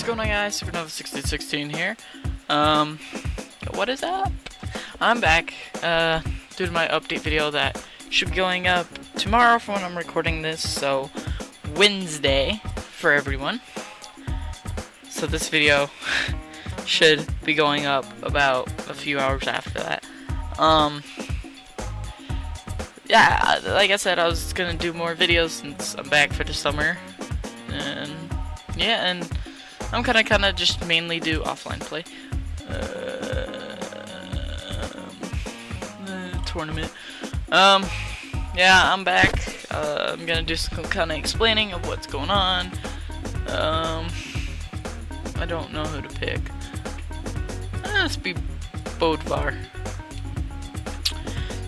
going on, guys? Supernova1616 here. What is up? I'm back, due to my update video that should be going up tomorrow from when I'm recording this, so Wednesday for everyone. So this video should be going up about a few hours after that. Yeah, like I said, I was gonna do more videos since I'm back for the summer, and yeah, and I'm kinda just mainly do offline play. Tournament. Yeah, I'm back. I'm gonna do some kinda explaining of what's going on. I don't know who to pick. Let's be Bodvar.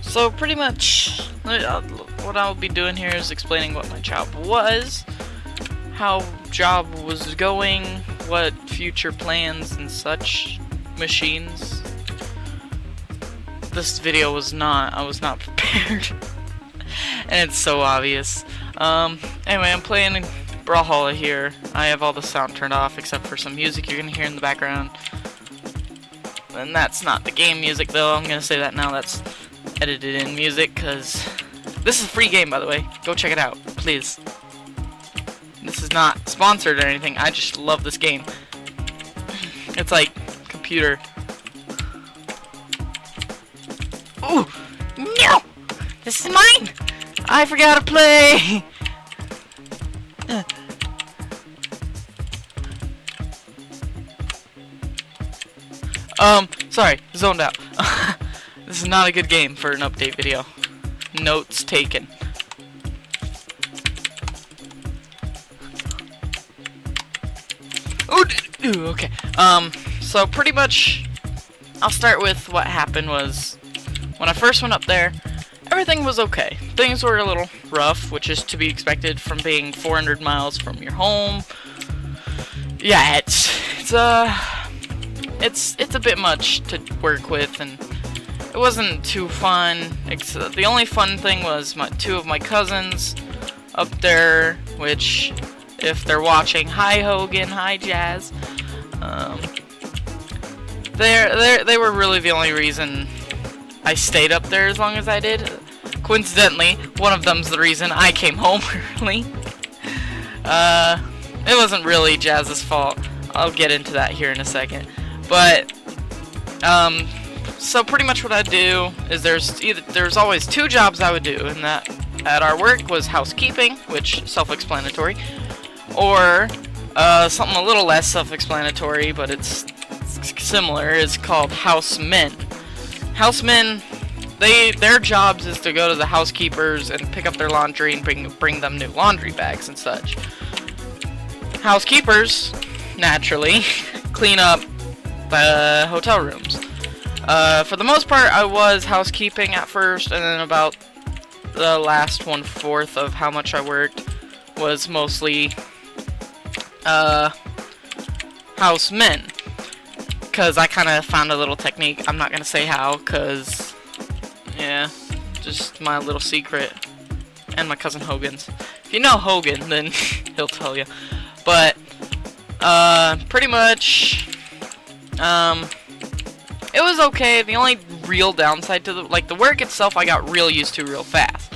So pretty much, what I'll be doing here is explaining what my job was, how job was going, what future plans and such machines. This video was not, I was not prepared, and it's so obvious. Anyway, I'm playing Brawlhalla here. I have all the sound turned off except for some music you're gonna hear in the background. And that's not the game music though, I'm gonna say that now, that's edited in music, because this is a free game, by the way. Go check it out, please. This is not sponsored or anything, I just love this game. It's like computer. Ooh! No! This is mine! I forgot to play! Sorry, zoned out. This is not a good game for an update video. Notes taken. Ooh, okay. So pretty much, I'll start with what happened was, when I first went up there, everything was okay. Things were a little rough, which is to be expected from being 400 miles from your home. Yeah, it's a bit much to work with, and it wasn't too fun. The only fun thing was two of my cousins up there, which, if they're watching, hi Hogan, hi Jazz. They were really the only reason I stayed up there as long as I did. Coincidentally, one of them's the reason I came home early. It wasn't really Jazz's fault. I'll get into that here in a second. But, so pretty much what I do is there's always two jobs I would do, and that at our work was housekeeping, which self-explanatory, or something a little less self-explanatory, but it's similar. It's called housemen. Housemen, their jobs is to go to the housekeepers and pick up their laundry and bring them new laundry bags and such. Housekeepers, naturally, clean up the hotel rooms. For the most part, I was housekeeping at first, and then about the last 1/4 of how much I worked was mostly housemen. Because I kind of found a little technique. I'm not going to say how, because, yeah, just my little secret. And my cousin Hogan's. If you know Hogan, then he'll tell you. But, pretty much, it was okay. The only real downside to the work itself, I got real used to real fast.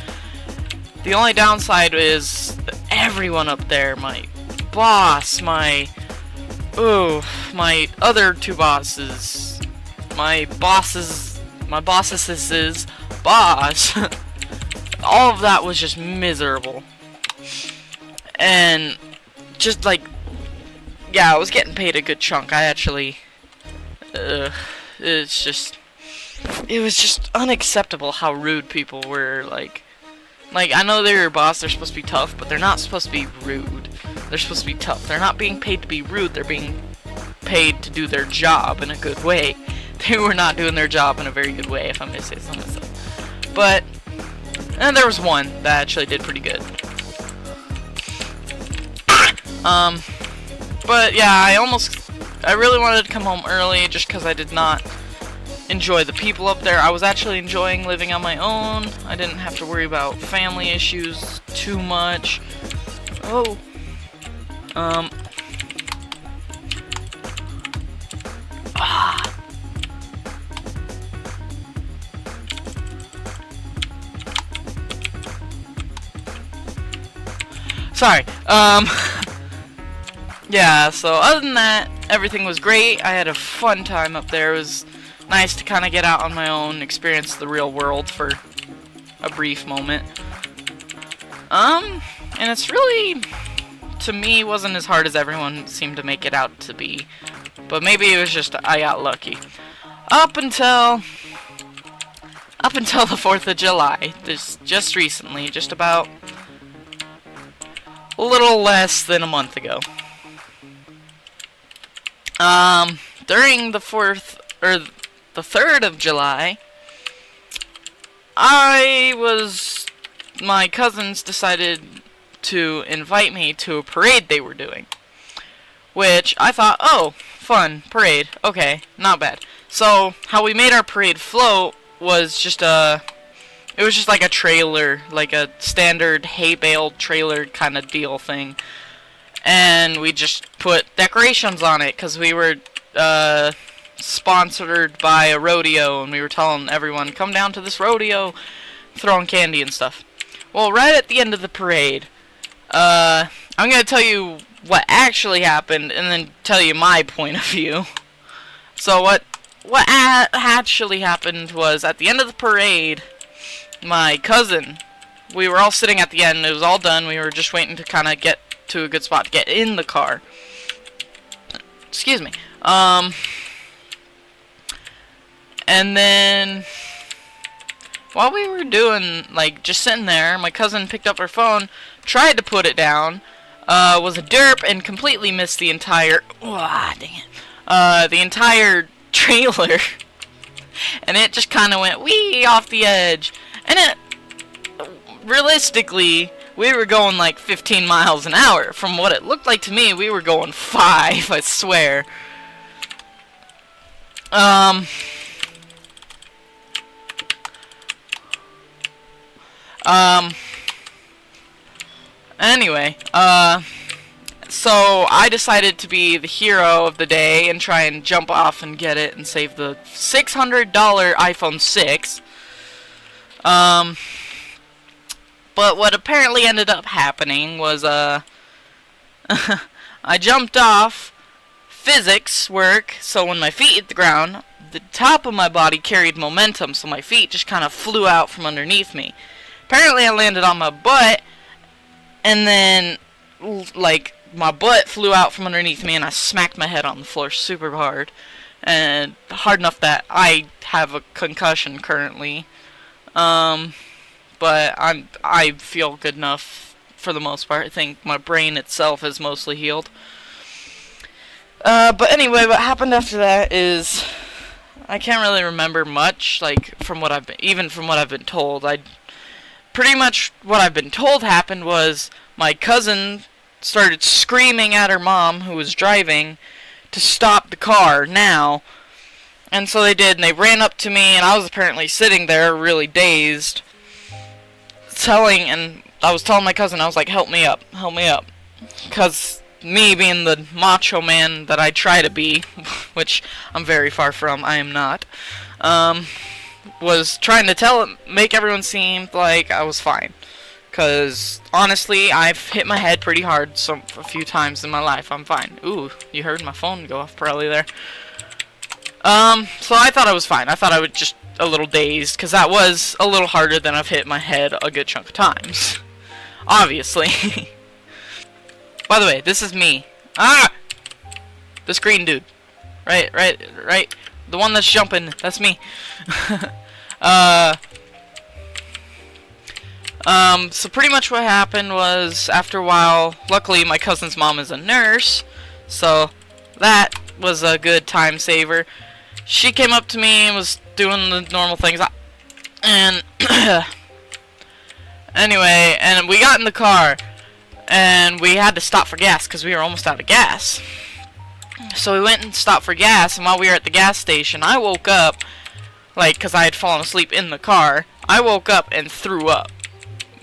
The only downside is everyone up there, my boss, my other two bosses, my boss's boss, all of that was just miserable. And just like, yeah, I was getting paid a good chunk. I actually, it was just unacceptable how rude people were. Like I know they're your boss, they're supposed to be tough, but they're not supposed to be rude. They're supposed to be tough. They're not being paid to be rude, they're being paid to do their job in a good way. They were not doing their job in a very good way, if I'm going to say so myself. But, and there was one that actually did pretty good. But yeah, I really wanted to come home early just because I did not enjoy the people up there. I was actually enjoying living on my own. I didn't have to worry about family issues too much. Sorry. Yeah, so other than that, everything was great. I had a fun time up there. It was nice to kind of get out on my own, experience the real world for a brief moment. And it's really, to me, wasn't as hard as everyone seemed to make it out to be. But maybe it was just I got lucky. Up until the 4th of July, just recently, just about a little less than a month ago. During the 4th, or the 3rd of July, my cousins decided to invite me to a parade they were doing. Which, I thought, oh, fun, parade, okay, not bad. So, how we made our parade float was just it was just like a trailer, like a standard hay bale trailer kind of deal thing. And we just put decorations on it, because we were, sponsored by a rodeo, and we were telling everyone, come down to this rodeo, throwing candy and stuff. Well, right at the end of the parade, I'm going to tell you what actually happened, and then tell you my point of view. So what actually happened was, at the end of the parade, my cousin, we were all sitting at the end, it was all done, we were just waiting to kind of get to a good spot to get in the car. Excuse me. And then, while we were doing, like, just sitting there, my cousin picked up her phone, tried to put it down, was a derp, and completely missed the entire, the entire trailer. And it just kind of went wee off the edge. And it, realistically, we were going like 15 miles an hour. From what it looked like to me, we were going 5, I swear. Anyway, so I decided to be the hero of the day and try and jump off and get it and save the $600 iPhone 6. But what apparently ended up happening was, I jumped off, physics work, so when my feet hit the ground, the top of my body carried momentum, so my feet just kind of flew out from underneath me. Apparently I landed on my butt, and then, like, my butt flew out from underneath me, and I smacked my head on the floor super hard. And hard enough that I have a concussion currently. But I feel good enough for the most part. I think my brain itself is mostly healed. But anyway, what happened after that is I can't really remember much, like, from what I've been told. Pretty much what I've been told happened was my cousin started screaming at her mom, who was driving, to stop the car now. And so they did, and they ran up to me, and I was apparently sitting there really dazed, and I was telling my cousin, I was like, help me up, because me being the macho man that I try to be, which I'm very far from, I am not, was trying to make everyone seem like I was fine. Because, honestly, I've hit my head pretty hard a few times in my life. I'm fine. Ooh, you heard my phone go off probably there. So I thought I was fine. I thought I was just a little dazed, because that was a little harder than I've hit my head a good chunk of times. Obviously. By the way, this is me. Ah! This green dude. Right. The one that's jumping, that's me. So pretty much what happened was, after a while, luckily my cousin's mom is a nurse, so that was a good time saver. She came up to me and was doing the normal things, and anyway, and we got in the car, and we had to stop for gas, because we were almost out of gas. So we went and stopped for gas, and while we were at the gas station, I woke up, like, because I had fallen asleep in the car, I woke up and threw up.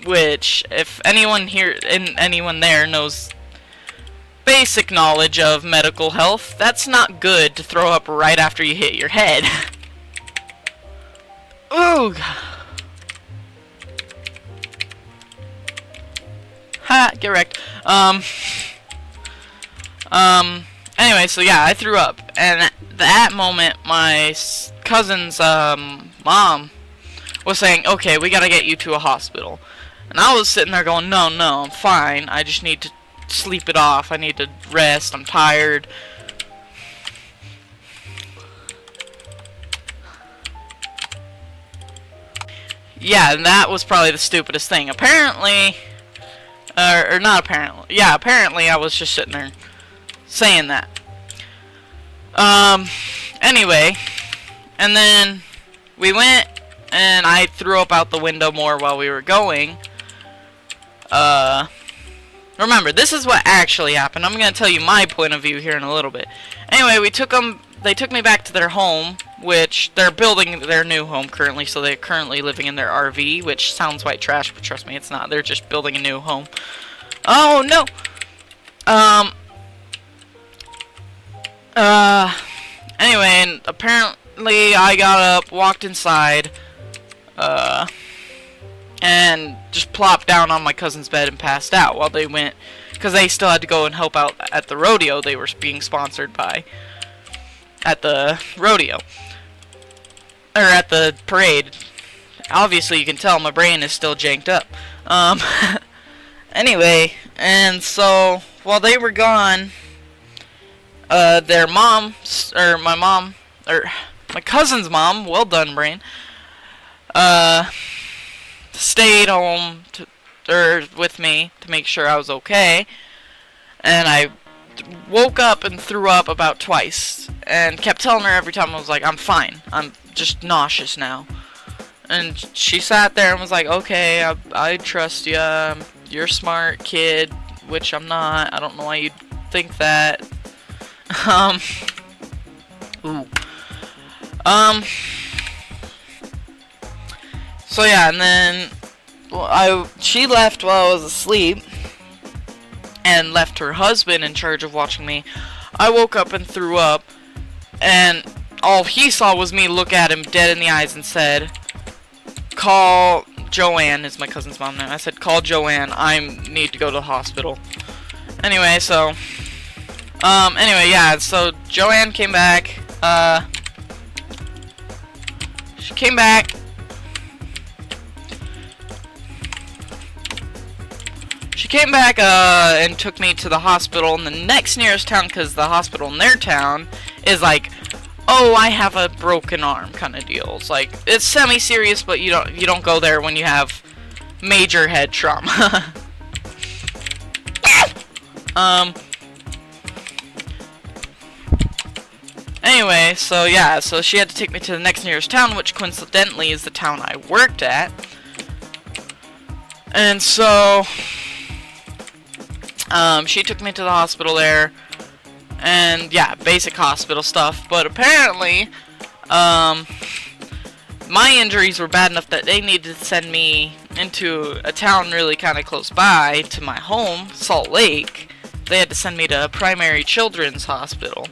Which, if anyone there knows basic knowledge of medical health, that's not good to throw up right after you hit your head. Ooh. Ha, get wrecked. Um, anyway, so yeah, I threw up, and at that moment, my cousin's, mom was saying, okay, we gotta get you to a hospital. And I was sitting there going, no, I'm fine. I just need to sleep it off. I need to rest. I'm tired. Yeah, and that was probably the stupidest thing. Apparently, or not apparently. Yeah, apparently I was just sitting there saying that. Anyway, and then we went, and I threw up out the window more while we were going. Remember, this is what actually happened. I'm gonna tell you my point of view here in a little bit. Anyway, they took me back to their home, which they're building their new home currently, so they're currently living in their RV, which sounds white trash, but trust me, it's not. They're just building a new home. Oh, no! Anyway, and apparently I got up, walked inside, and just plopped down on my cousin's bed and passed out while they went, because they still had to go and help out at the rodeo they were being sponsored by, at the rodeo, or at the parade. Obviously you can tell my brain is still janked up. Anyway, and so while they were gone, their mom, or my cousin's mom, well done brain, stayed home with me to make sure I was okay, and I woke up and threw up about twice, and kept telling her every time, I was like, I'm fine, I'm just nauseous now. And she sat there and was like, okay, I trust you, you're a smart kid, which I'm not. I don't know why you'd think that. So yeah, and then she left while I was asleep, and left her husband in charge of watching me. I woke up and threw up, and all he saw was me look at him dead in the eyes and said, call Joanne, is my cousin's mom now. I said, call Joanne, I need to go to the hospital. Anyway, so, yeah, so Joanne came back, she came back, and took me to the hospital in the next nearest town, because the hospital in their town is like, oh, I have a broken arm kind of deal. It's like, it's semi-serious, but you don't go there when you have major head trauma. Anyway, so yeah, so she had to take me to the next nearest town, which coincidentally is the town I worked at. And so she took me to the hospital there, and yeah, basic hospital stuff, but apparently, my injuries were bad enough that they needed to send me into a town really kind of close by to my home, Salt Lake. They had to send me to a primary children's hospital,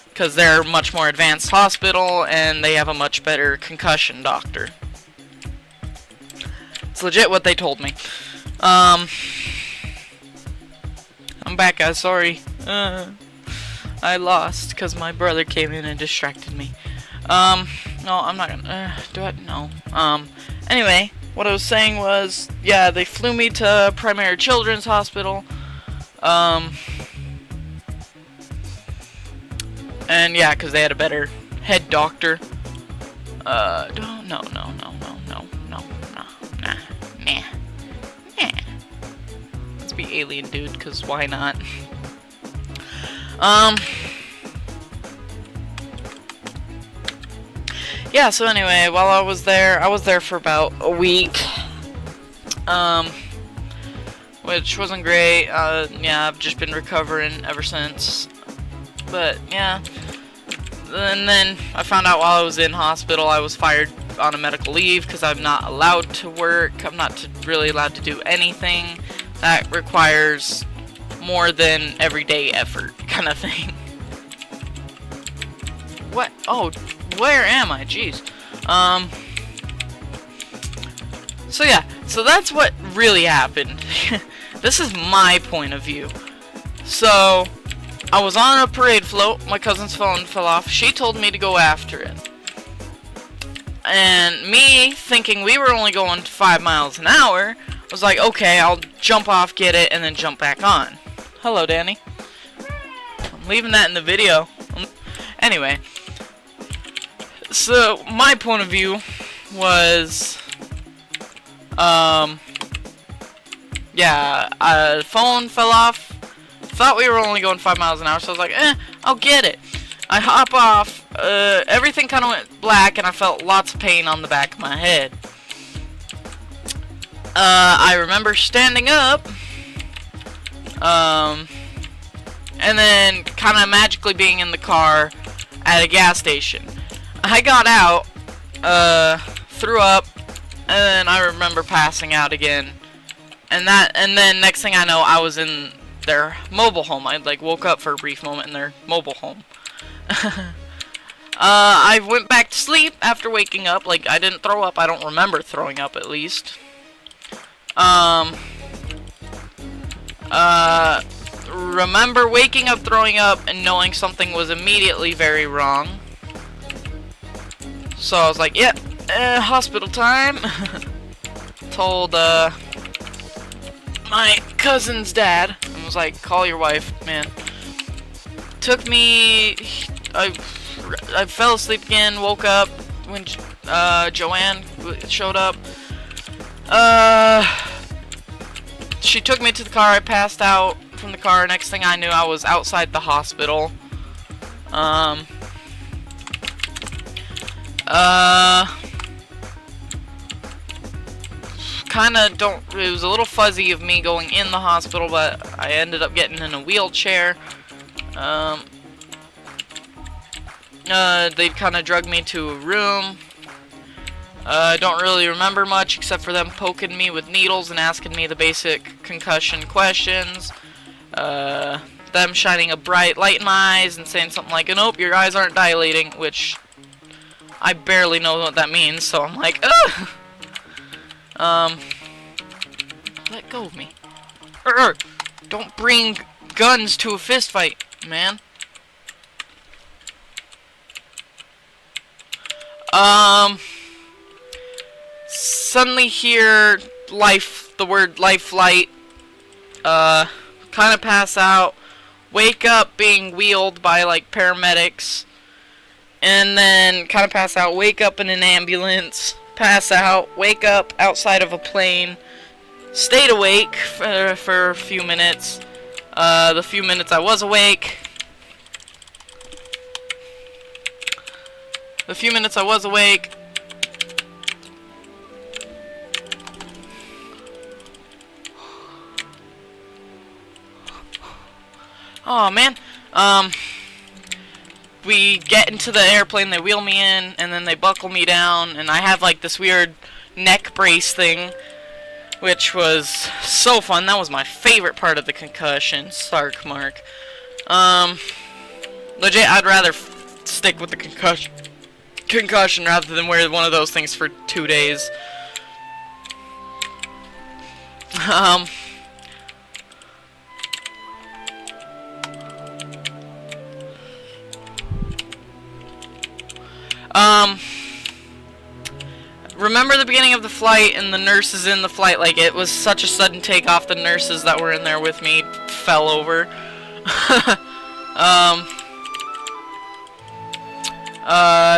because they're a much more advanced hospital, and they have a much better concussion doctor. It's legit what they told me. I'm back, guys, sorry. I lost because my brother came in and distracted me. No, I'm not gonna, do it? No. Anyway, what I was saying was, yeah, they flew me to Primary Children's Hospital, and yeah, because they had a better head doctor. No. Nah. Let's be alien dude, because why not? Yeah, so anyway, while I was there for about a week, which wasn't great. Yeah, I've just been recovering ever since, but yeah, and then I found out while I was in hospital I was fired on a medical leave because I'm not allowed to work. I'm not really allowed to do anything that requires more than everyday effort kind of thing. What? Oh, where am I? Jeez. So yeah, so that's what really happened. This is my point of view. So, I was on a parade float. My cousin's phone fell off. She told me to go after it. And me, thinking we were only going 5 miles an hour, was like, okay, I'll jump off, get it, and then jump back on. Hello, Danny. I'm leaving that in the video. Anyway. So, my point of view was, yeah, phone fell off. Thought we were only going 5 miles an hour, so I was like, I'll get it. I hop off, everything kind of went black, and I felt lots of pain on the back of my head. I remember standing up, and then kind of magically being in the car at a gas station. I got out, threw up, and then I remember passing out again. And then next thing I know, I was in their mobile home. I like woke up for a brief moment in their mobile home. I went back to sleep after waking up. Like, I didn't throw up. I don't remember throwing up, at least. Remember waking up, throwing up, and knowing something was immediately very wrong. So I was like, yep, hospital time. Told, my cousin's dad, and was like, call your wife, man. Took me, I fell asleep again, woke up when Joanne showed up. She took me to the car, I passed out from the car. Next thing I knew, I was outside the hospital. It was a little fuzzy of me going in the hospital, but I ended up getting in a wheelchair. They kind of drugged me to a room. I don't really remember much except for them poking me with needles and asking me the basic concussion questions. Them shining a bright light in my eyes and saying something like, nope, your eyes aren't dilating, which I barely know what that means, so I'm like, ugh! Let go of me. Don't bring guns to a fist fight, man. Suddenly hear the word life flight, kind of pass out, wake up being wheeled by, like, paramedics, and then kind of pass out, wake up in an ambulance, pass out, wake up outside of a plane, stayed awake for a few minutes. The few minutes I was awake, oh man, we get into the airplane, they wheel me in, and then they buckle me down, and I have like this weird neck brace thing, which was so fun. That was my favorite part of the concussion. Sark mark. Legit, I'd rather stick with the concussion rather than wear one of those things for 2 days. Remember the beginning of the flight and the nurses in the flight, like, it was such a sudden takeoff, the nurses that were in there with me fell over.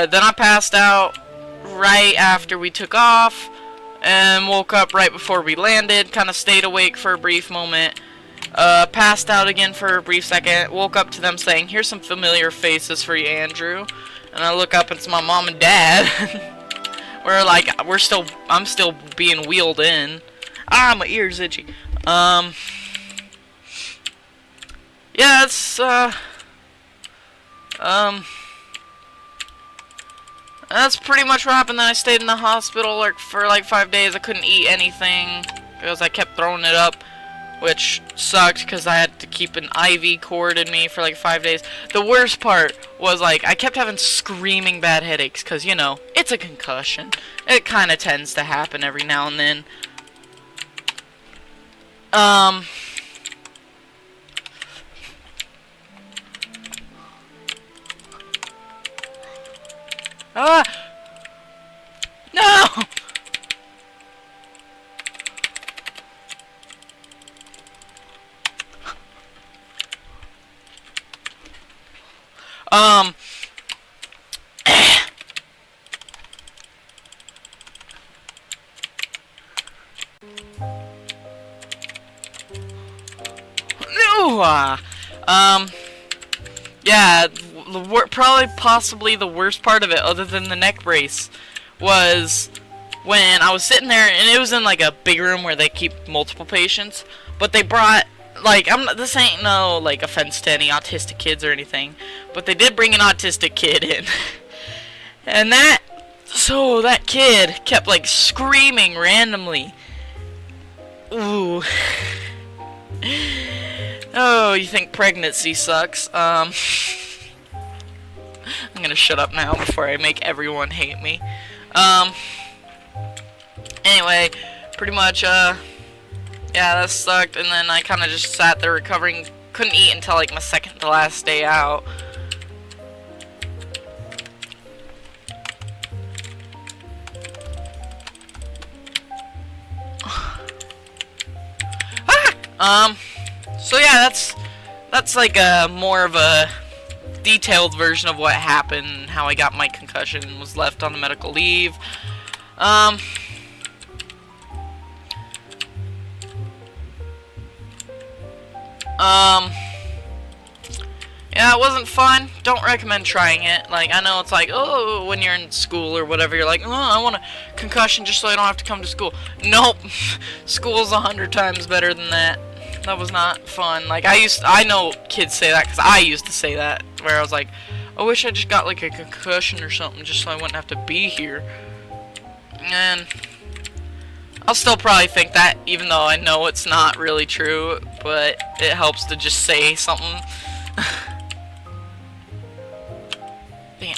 Then I passed out right after we took off, and woke up right before we landed, kind of stayed awake for a brief moment, passed out again for a brief second, woke up to them saying, here's some familiar faces for you, Andrew. And I look up and it's my mom and dad. I'm still being wheeled in. Ah, my ear's itchy. Yeah, it's, that's pretty much what happened. Then I stayed in the hospital for like 5 days. I couldn't eat anything because I kept throwing it up, which sucked because I had to keep an IV cord in me for like 5 days. The worst part was, like, I kept having screaming bad headaches because, you know, it's a concussion. It kind of tends to happen every now and then. Um... Ah! No! Um... No! Yeah, probably possibly the worst part of it, other than the neck brace, was when I was sitting there, and it was in like a big room where they keep multiple patients, but they brought, like, this ain't no, like, offense to any autistic kids or anything, but they did bring an autistic kid in. And that kid kept, like, screaming randomly. Ooh. Oh, you think pregnancy sucks? I'm gonna shut up now before I make everyone hate me. Anyway, pretty much, yeah, that sucked, and then I kinda just sat there recovering, couldn't eat until, like, my second to last day out. So yeah, that's like a more of a detailed version of what happened, how I got my concussion and was left on the medical leave. Yeah, it wasn't fun. Don't recommend trying it. Like, I know it's like, oh, when you're in school or whatever, you're like, oh, I want a concussion just so I don't have to come to school. Nope. School's 100 times better than that. That was not fun. Like, I know kids say that because I used to say that, where I was like, I wish I just got like a concussion or something just so I wouldn't have to be here. And I'll still probably think that, even though I know it's not really true, but it helps to just say something. Damn.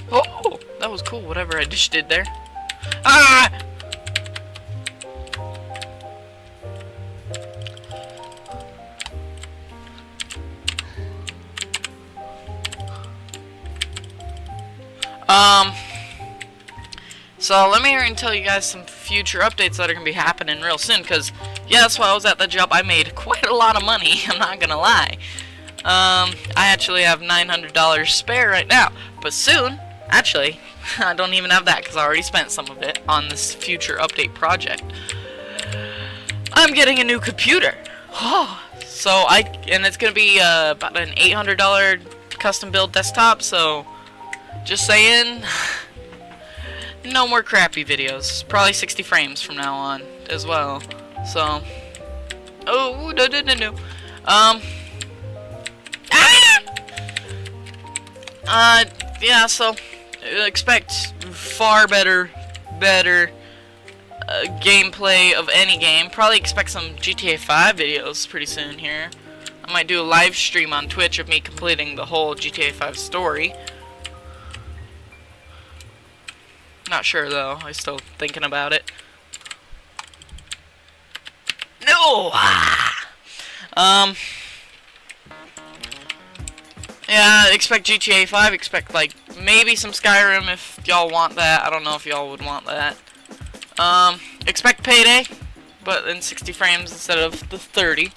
Oh, that was cool, whatever I just did there. Ah! So let me hear and tell you guys some future updates that are going to be happening real soon, because, yeah, that's why I was at the job. I made quite a lot of money, I'm not going to lie. I actually have $900 spare right now, but soon, actually, I don't even have that, because I already spent some of it on this future update project. I'm getting a new computer. So and it's going to be about an $800 custom build desktop, so just saying, no more crappy videos. Probably 60 frames from now on as well. So, oh, no. Yeah, so expect far better gameplay of any game. Probably expect some GTA 5 videos pretty soon here. I might do a live stream on Twitch of me completing the whole GTA 5 story. Not sure though, I'm still thinking about it. No! Yeah, expect GTA 5, expect like maybe some Skyrim if y'all want that. I don't know if y'all would want that. Expect Payday, but in 60 frames instead of the 30.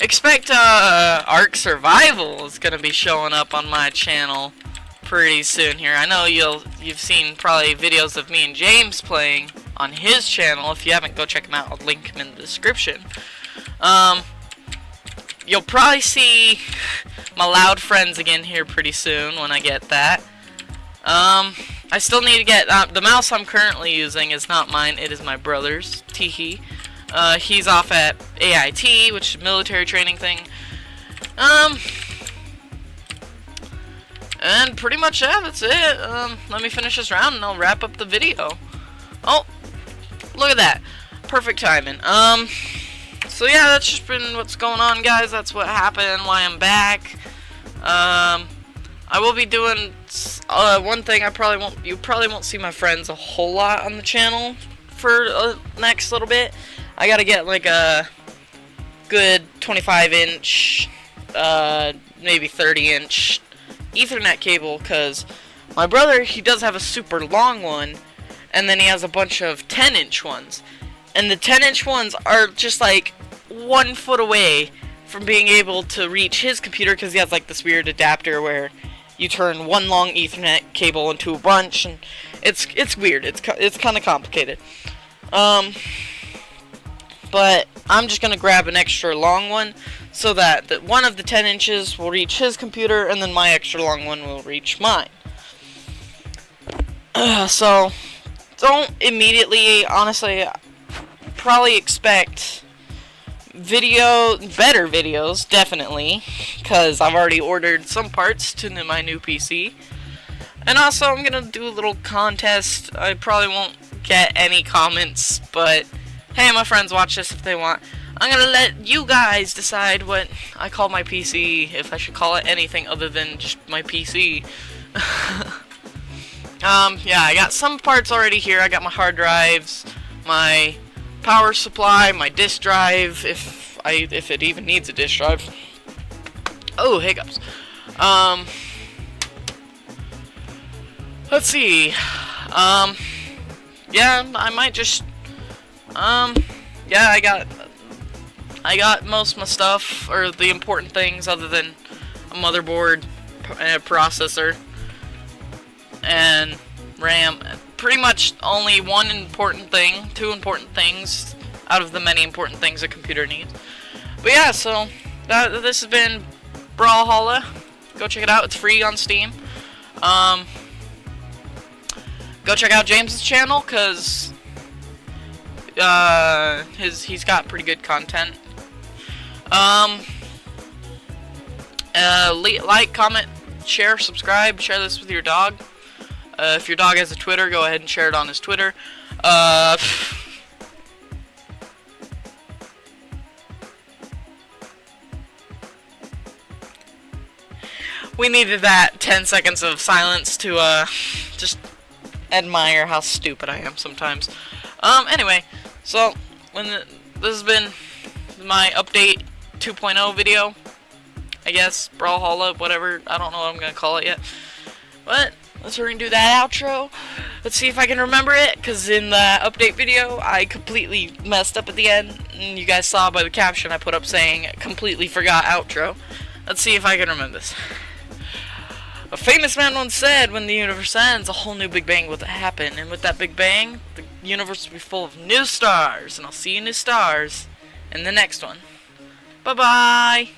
Expect Ark Survival is gonna be showing up on my channel pretty soon here. I know you've seen probably videos of me and James playing on his channel. If you haven't, go check him out. I'll link him in the description. You'll probably see my loud friends again here pretty soon when I get that. I still need to get the mouse I'm currently using is not mine. It is my brother's. Teehee. He's off at AIT, which is a military training thing. And pretty much, yeah, that's it. Let me finish this round and I'll wrap up the video. Oh, look at that. Perfect timing. So yeah, that's just been what's going on, guys. That's what happened, why I'm back. I will be doing one thing. You probably won't see my friends a whole lot on the channel for next little bit. I gotta get like a good 25-inch, maybe 30-inch Ethernet cable, because my brother, he does have a super long one, and then he has a bunch of 10-inch ones. And the 10-inch ones are just like 1 foot away from being able to reach his computer, because he has like this weird adapter where you turn one long Ethernet cable into a bunch, and it's weird. It's kind of complicated. But I'm just gonna grab an extra long one so that one of the 10 inches will reach his computer, and then my extra long one will reach mine. So don't immediately, honestly, probably expect better videos, definitely, because I've already ordered some parts to my new PC. And also, I'm gonna do a little contest. I probably won't get any comments, but hey, my friends watch this if they want. I'm gonna let you guys decide what I call my PC, if I should call it anything other than just my PC. Yeah, I got some parts already here. I got my hard drives, my power supply, my disk drive, if it even needs a disk drive. Oh, hiccups. Let's see. Yeah, I might just yeah, I got most of my stuff, or the important things, other than a motherboard and a processor and RAM. Pretty much only two important things out of the many important things a computer needs. But yeah, so this has been Brawlhalla. Go check it out. It's free on Steam. Go check out James's channel, cause he's got pretty good content. Like, comment, share, subscribe, share this with your dog. If your dog has a Twitter, go ahead and share it on his Twitter. We needed that 10 seconds of silence to just admire how stupid I am sometimes. Anyway, so this has been my update 2.0 video, I guess, Brawlhalla, whatever, I don't know what I'm gonna call it yet, but let's hurry and do that outro. Let's see if I can remember it, because in the update video, I completely messed up at the end, and you guys saw by the caption I put up saying, completely forgot outro. Let's see if I can remember this. A famous man once said, when the universe ends, a whole new Big Bang will happen, and with that Big Bang, the universe will be full of new stars, and I'll see you new stars in the next one. Bye-bye!